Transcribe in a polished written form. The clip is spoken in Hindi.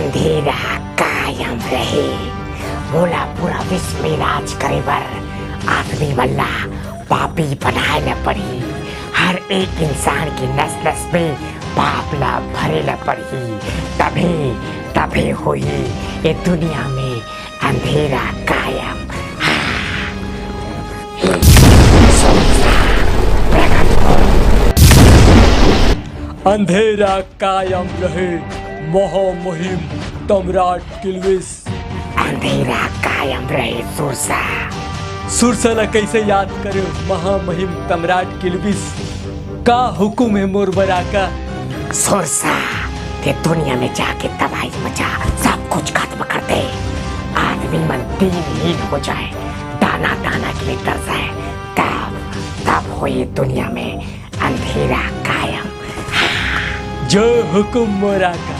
अंधेरा कायम रहे। बोला पूरा विश्व में राज करे बर आदमी मल्ला पापी बनाए न पड़ी। हर एक इंसान की नस नस में पाप ला भरे न पड़ी। तभी हुई ये दुनिया में अंधेरा कायम। अंधेरा कायम रहे महामहिम तमराट किल्विस। अंधेरा कायम रहे सुरसा। सुरसला कैसे याद करे महामहिम तमराट किल्विस। का हुकुम है मोरबरा का। सुरसा ते दुनिया में जाके तबाही मचा, सब कुछ खत्म कर दे। आदमी मन दीनहीन हो जाए, दाना दाना के लिए तरसाए, तब हो ये दुनिया में अंधेरा कायम। जो हुकुम मोरा का।